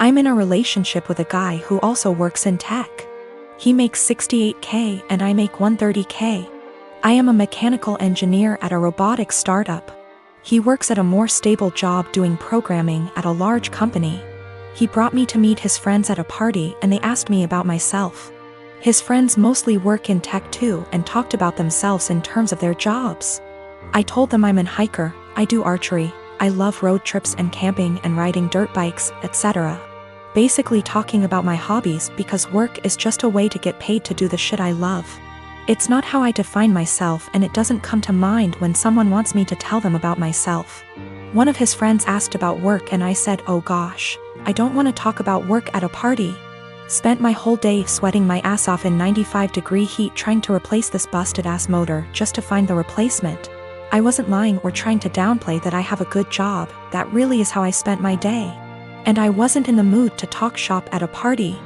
I'm in a relationship with a guy who also works in tech. He makes $68K and I make $130K. I am a mechanical engineer at a robotics startup. He works at a more stable job doing programming at a large company. He brought me to meet his friends at a party and they asked me about myself. His friends mostly work in tech too and talked about themselves in terms of their jobs. I told them I'm an hiker, I do archery, I love road trips and camping and riding dirt bikes, etc. Basically talking about my hobbies because work is just a way to get paid to do the shit I love. It's not how I define myself and it doesn't come to mind when someone wants me to tell them about myself. One of his friends asked about work and I said, oh gosh, I don't want to talk about work at a party. Spent my whole day sweating my ass off in 95-degree heat trying to replace this busted ass motor just to find the replacement. I wasn't lying or trying to downplay that I have a good job, that really is how I spent my day. And I wasn't in the mood to talk shop at a party.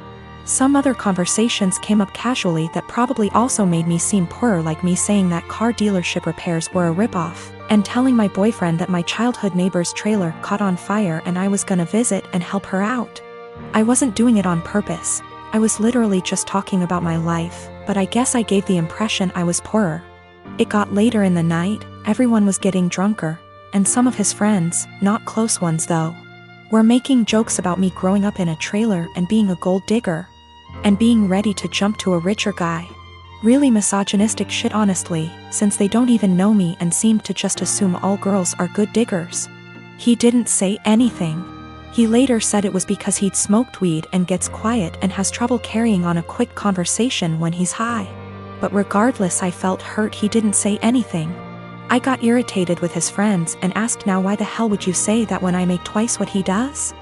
Some other conversations came up casually that probably also made me seem poorer, like me saying that car dealership repairs were a ripoff, and telling my boyfriend that my childhood neighbor's trailer caught on fire and I was gonna visit and help her out. I wasn't doing it on purpose, I was literally just talking about my life, but I guess I gave the impression I was poorer. It got later in the night, everyone was getting drunker, and some of his friends, not close ones though, were making jokes about me growing up in a trailer and being a gold digger, and being ready to jump to a richer guy. Really misogynistic shit honestly, since they don't even know me and seemed to just assume all girls are good diggers. He didn't say anything. He later said it was because he'd smoked weed and gets quiet and has trouble carrying on a quick conversation when he's high. But regardless, I felt hurt he didn't say anything. I got irritated with his friends and asked, now why the hell would you say that when I make twice what he does?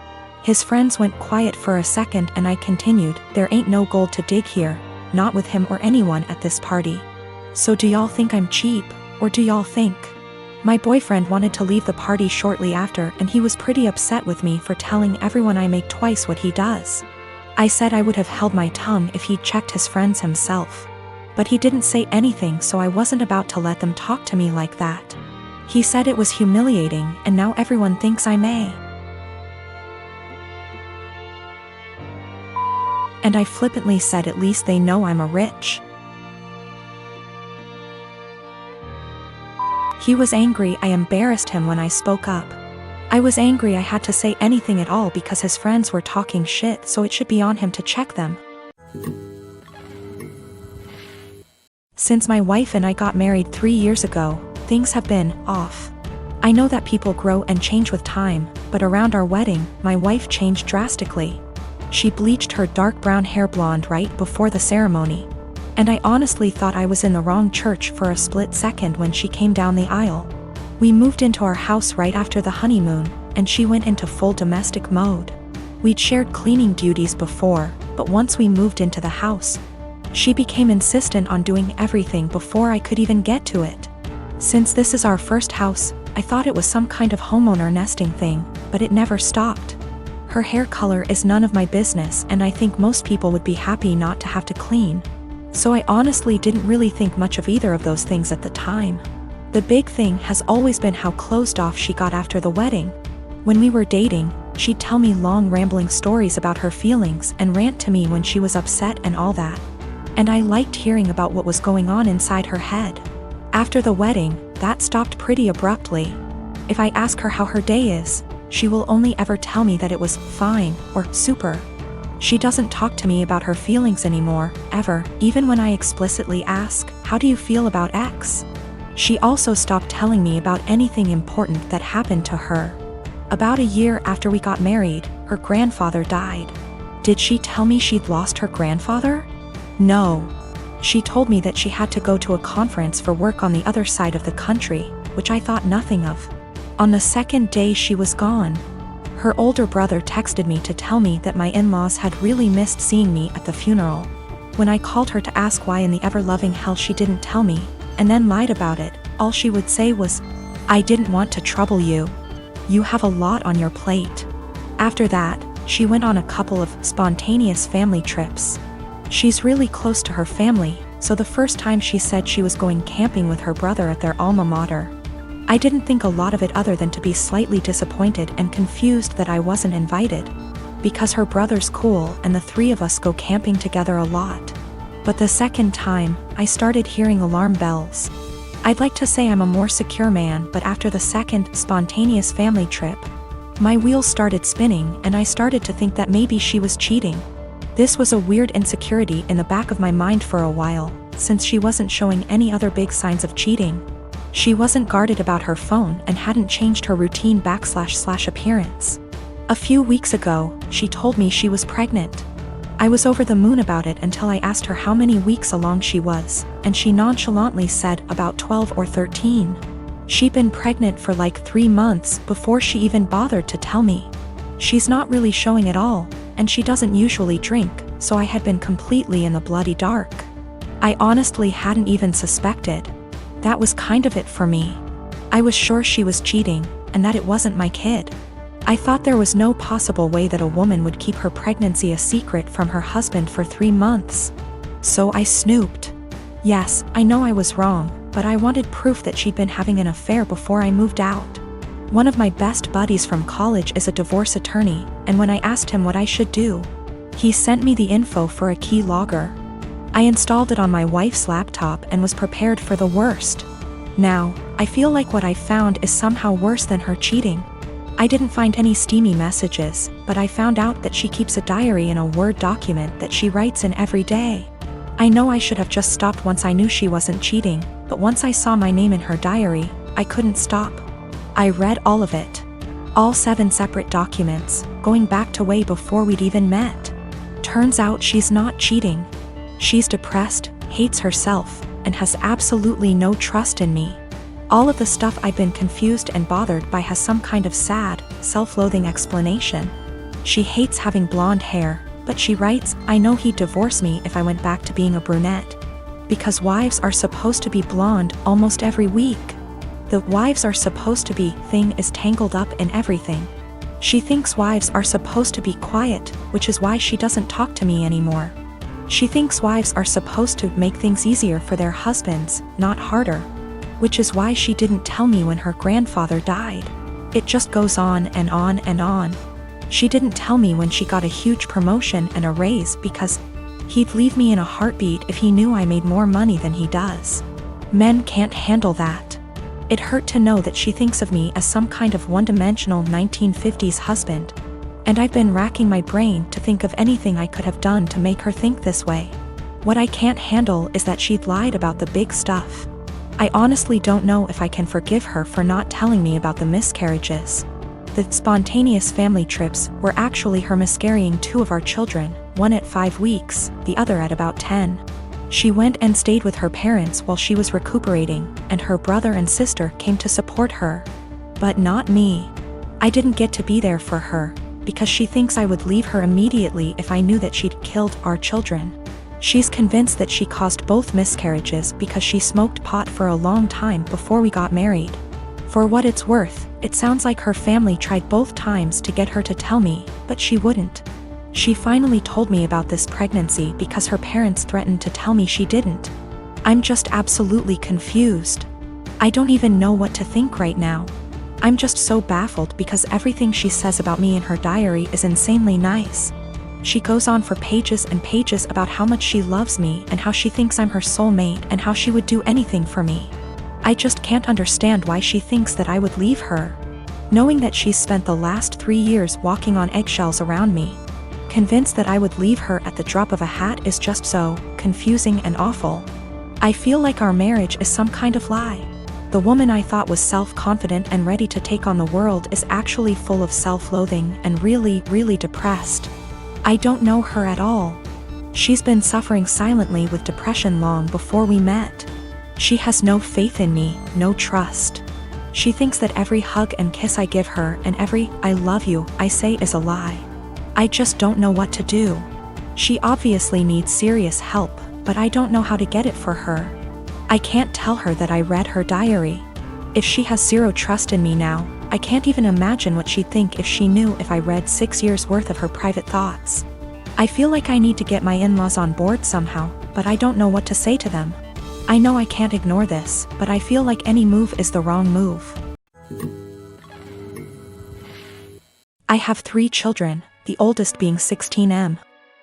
His friends went quiet for a second and I continued, there ain't no gold to dig here, not with him or anyone at this party. So do y'all think I'm cheap, or do y'all think? My boyfriend wanted to leave the party shortly after and he was pretty upset with me for telling everyone I make twice what he does. I said I would have held my tongue if he'd checked his friends himself. But he didn't say anything, so I wasn't about to let them talk to me like that. He said it was humiliating and now everyone thinks I may. And I flippantly said at least they know I'm a rich. He was angry. I embarrassed him when I spoke up. I was angry I had to say anything at all because his friends were talking shit, so it should be on him to check them. Since my wife and I got married 3 years ago, things have been off. I know that people grow and change with time, but around our wedding, my wife changed drastically. She bleached her dark brown hair blonde right before the ceremony. And I honestly thought I was in the wrong church for a split second when she came down the aisle. We moved into our house right after the honeymoon, and she went into full domestic mode. We'd shared cleaning duties before, but once we moved into the house, she became insistent on doing everything before I could even get to it. Since this is our first house, I thought it was some kind of homeowner nesting thing, but it never stopped. Her hair color is none of my business and I think most people would be happy not to have to clean. So I honestly didn't really think much of either of those things at the time. The big thing has always been how closed off she got after the wedding. When we were dating, she'd tell me long rambling stories about her feelings and rant to me when she was upset and all that. And I liked hearing about what was going on inside her head. After the wedding, that stopped pretty abruptly. If I ask her how her day is, she will only ever tell me that it was fine or super. She doesn't talk to me about her feelings anymore, ever, even when I explicitly ask, how do you feel about X? She also stopped telling me about anything important that happened to her. About a year after we got married, her grandfather died. Did she tell me she'd lost her grandfather? No. She told me that she had to go to a conference for work on the other side of the country, which I thought nothing of. On the second day she was gone. Her older brother texted me to tell me that my in-laws had really missed seeing me at the funeral. When I called her to ask why in the ever-loving hell she didn't tell me, and then lied about it, all she would say was, I didn't want to trouble you. You have a lot on your plate. After that, she went on a couple of spontaneous family trips. She's really close to her family, so the first time she said she was going camping with her brother at their alma mater. I didn't think a lot of it other than to be slightly disappointed and confused that I wasn't invited. because her brother's cool and the three of us go camping together a lot. But the second time, I started hearing alarm bells. I'd like to say I'm a more secure man, but after the second spontaneous family trip, my wheels started spinning and I started to think that maybe she was cheating. This was a weird insecurity in the back of my mind for a while, since she wasn't showing any other big signs of cheating. She wasn't guarded about her phone and hadn't changed her routine / appearance. A few weeks ago, she told me she was pregnant. I was over the moon about it until I asked her how many weeks along she was, and she nonchalantly said about 12 or 13. She'd been pregnant for like 3 months before she even bothered to tell me. She's not really showing at all, and she doesn't usually drink, so I had been completely in the bloody dark. I honestly hadn't even suspected. That was kind of it for me. I was sure she was cheating, and that it wasn't my kid. I thought there was no possible way that a woman would keep her pregnancy a secret from her husband for 3 months. So I snooped. Yes, I know I was wrong, but I wanted proof that she'd been having an affair before I moved out. One of my best buddies from college is a divorce attorney, and when I asked him what I should do, he sent me the info for a key logger. I installed it on my wife's laptop and was prepared for the worst. Now, I feel like what I found is somehow worse than her cheating. I didn't find any steamy messages, but I found out that she keeps a diary in a Word document that she writes in every day. I know I should have just stopped once I knew she wasn't cheating, but once I saw my name in her diary, I couldn't stop. I read all of it. All 7 separate documents, going back to way before we'd even met. Turns out she's not cheating. She's depressed, hates herself, and has absolutely no trust in me. All of the stuff I've been confused and bothered by has some kind of sad, self-loathing explanation. She hates having blonde hair, but she writes, I know he'd divorce me if I went back to being a brunette. Because wives are supposed to be blonde almost every week. The wives are supposed to be thing is tangled up in everything. She thinks wives are supposed to be quiet, which is why she doesn't talk to me anymore. She thinks wives are supposed to make things easier for their husbands, not harder. Which is why she didn't tell me when her grandfather died. It just goes on and on and on. She didn't tell me when she got a huge promotion and a raise because he'd leave me in a heartbeat if he knew I made more money than he does. Men can't handle that. It hurt to know that she thinks of me as some kind of one-dimensional 1950s husband. And I've been racking my brain to think of anything I could have done to make her think this way. What I can't handle is that she'd lied about the big stuff. I honestly don't know if I can forgive her for not telling me about the miscarriages. The spontaneous family trips were actually her miscarrying 2 of our children, one at 5 weeks, the other at about 10. She went and stayed with her parents while she was recuperating, and her brother and sister came to support her. But not me. I didn't get to be there for her, because she thinks I would leave her immediately if I knew that she'd killed our children. She's convinced that she caused both miscarriages because she smoked pot for a long time before we got married. For what it's worth, it sounds like her family tried both times to get her to tell me, but she wouldn't. She finally told me about this pregnancy because her parents threatened to tell me she didn't. I'm just absolutely confused. I don't even know what to think right now. I'm just so baffled because everything she says about me in her diary is insanely nice. She goes on for pages and pages about how much she loves me and how she thinks I'm her soulmate and how she would do anything for me. I just can't understand why she thinks that I would leave her. Knowing that she's spent the last 3 years walking on eggshells around me, convinced that I would leave her at the drop of a hat is just so confusing and awful. I feel like our marriage is some kind of lie. The woman I thought was self-confident and ready to take on the world is actually full of self-loathing and really, really depressed. I don't know her at all. She's been suffering silently with depression long before we met. She has no faith in me, no trust. She thinks that every hug and kiss I give her and every "I love you" I say is a lie. I just don't know what to do. She obviously needs serious help, but I don't know how to get it for her. I can't tell her that I read her diary. If she has zero trust in me now, I can't even imagine what she'd think if she knew if I read 6 years worth of her private thoughts. I feel like I need to get my in-laws on board somehow, but I don't know what to say to them. I know I can't ignore this, but I feel like any move is the wrong move. I have 3 children, the oldest being 16M.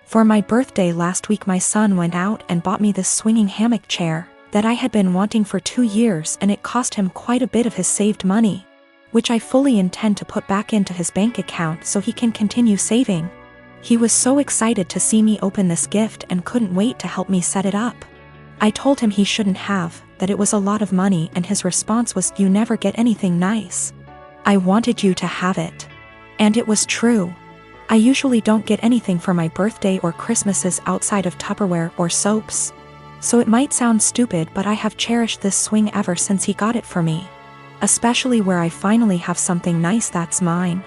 For my birthday last week my son went out and bought me this swinging hammock chair that I had been wanting for 2 years, and it cost him quite a bit of his saved money, which I fully intend to put back into his bank account so he can continue saving. He was so excited to see me open this gift and couldn't wait to help me set it up. I told him he shouldn't have, that it was a lot of money, and his response was, "You never get anything nice. I wanted you to have it." And it was true. I usually don't get anything for my birthday or Christmases outside of Tupperware or soaps. So it might sound stupid, but I have cherished this swing ever since he got it for me. Especially where I finally have something nice that's mine.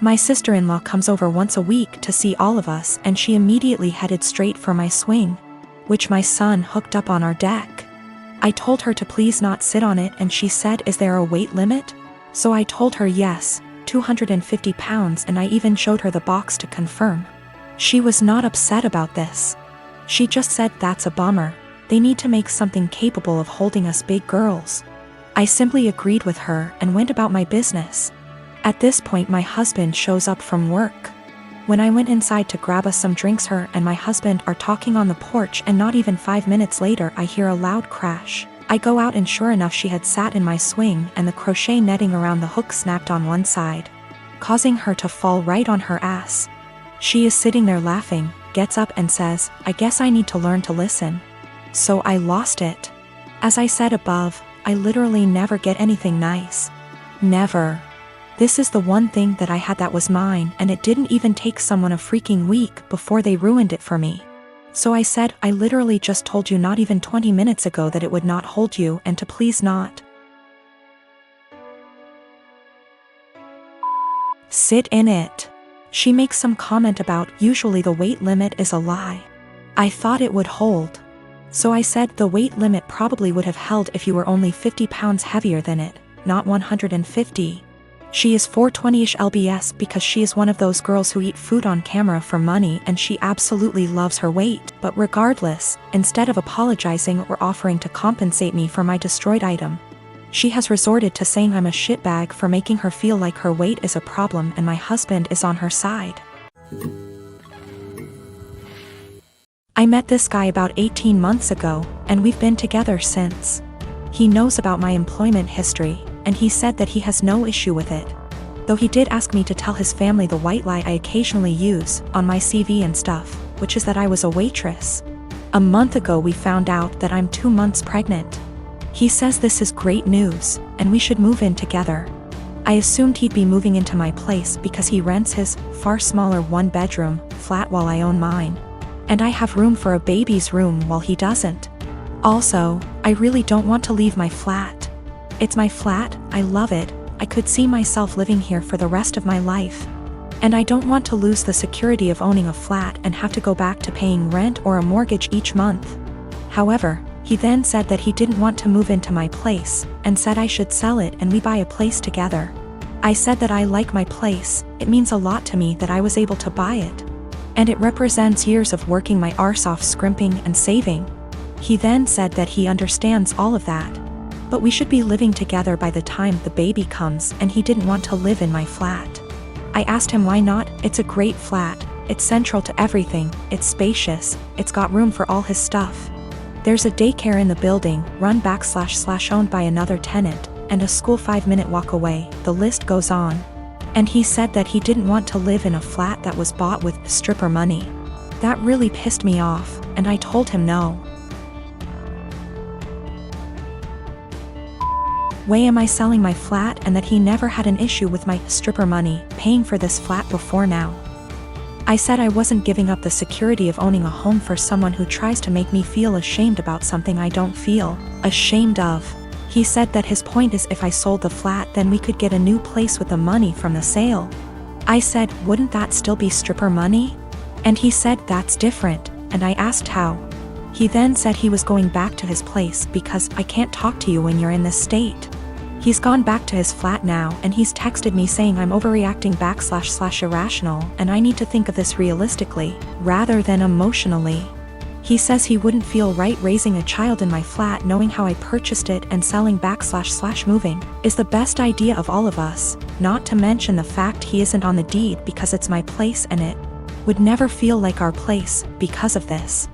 My sister-in-law comes over once a week to see all of us, and she immediately headed straight for my swing, which my son hooked up on our deck. I told her to please not sit on it, and she said, "Is there a weight limit?" So I told her yes, 250 pounds, and I even showed her the box to confirm. She was not upset about this. She just said, "That's a bummer. They need to make something capable of holding us big girls." I simply agreed with her and went about my business. At this point my husband shows up from work. When I went inside to grab us some drinks, her and my husband are talking on the porch, and not even 5 minutes later I hear a loud crash. I go out, and sure enough she had sat in my swing, and the crochet netting around the hook snapped on one side, causing her to fall right on her ass. She is sitting there laughing, gets up and says, "I guess I need to learn to listen." So I lost it. As I said above, I literally never get anything nice. Never. This is the one thing that I had that was mine, and it didn't even take someone a freaking week before they ruined it for me. So I said, "I literally just told you not even 20 minutes ago that it would not hold you, and to please not sit in it." She makes some comment about, "Usually the weight limit is a lie." I thought it would hold. So I said, "The weight limit probably would have held if you were only 50 pounds heavier than it, not 150. She is 420-ish lbs because she is one of those girls who eat food on camera for money, and she absolutely loves her weight. But regardless, instead of apologizing or offering to compensate me for my destroyed item, she has resorted to saying I'm a shitbag for making her feel like her weight is a problem and my husband is on her side. I met this guy about 18 months ago, and we've been together since. He knows about my employment history, and he said that he has no issue with it. Though he did ask me to tell his family the white lie I occasionally use on my CV and stuff, which is that I was a waitress. A month ago we found out that I'm 2 months pregnant. He says this is great news, and we should move in together. I assumed he'd be moving into my place because he rents his far smaller 1-bedroom flat while I own mine. And I have room for a baby's room while he doesn't. Also, I really don't want to leave my flat. It's my flat, I love it, I could see myself living here for the rest of my life. And I don't want to lose the security of owning a flat and have to go back to paying rent or a mortgage each month. However, he then said that he didn't want to move into my place, and said I should sell it and we buy a place together. I said that I like my place, it means a lot to me that I was able to buy it. And it represents years of working my arse off scrimping and saving. He then said that he understands all of that, but we should be living together by the time the baby comes, and he didn't want to live in my flat. I asked him why not. It's a great flat, it's central to everything, it's spacious, it's got room for all his stuff. There's a daycare in the building, run / owned by another tenant, and a school 5-minute walk away, the list goes on. And he said that he didn't want to live in a flat that was bought with stripper money. That really pissed me off, and I told him no way am I selling my flat, and that he never had an issue with my stripper money paying for this flat before now. I said I wasn't giving up the security of owning a home for someone who tries to make me feel ashamed about something I don't feel ashamed of. He said that his point is if I sold the flat then we could get a new place with the money from the sale. I said, wouldn't that still be stripper money? And he said that's different, and I asked how. He then said he was going back to his place because I can't talk to you when you're in this state. He's gone back to his flat now, and he's texted me saying I'm overreacting / irrational, and I need to think of this realistically, rather than emotionally. He says he wouldn't feel right raising a child in my flat knowing how I purchased it and selling / moving is the best idea of all of us, not to mention the fact he isn't on the deed because it's my place and it would never feel like our place because of this.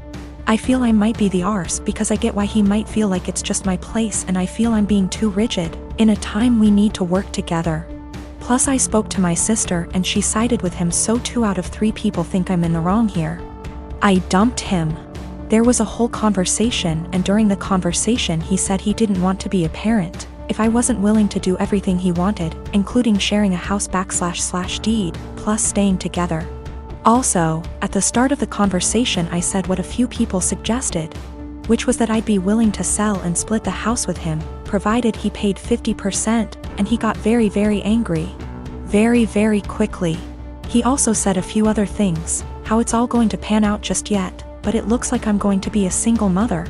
I feel I might be the arse because I get why he might feel like it's just my place and I feel I'm being too rigid in a time we need to work together. Plus I spoke to my sister and she sided with him, so 2 out of 3 people think I'm in the wrong here. I dumped him. There was a whole conversation, and during the conversation he said he didn't want to be a parent if I wasn't willing to do everything he wanted, including sharing a house / deed, plus staying together. Also, at the start of the conversation I said what a few people suggested, which was that I'd be willing to sell and split the house with him, provided he paid 50%, and he got very angry. Very quickly. He also said a few other things, how it's all going to pan out just yet, but it looks like I'm going to be a single mother,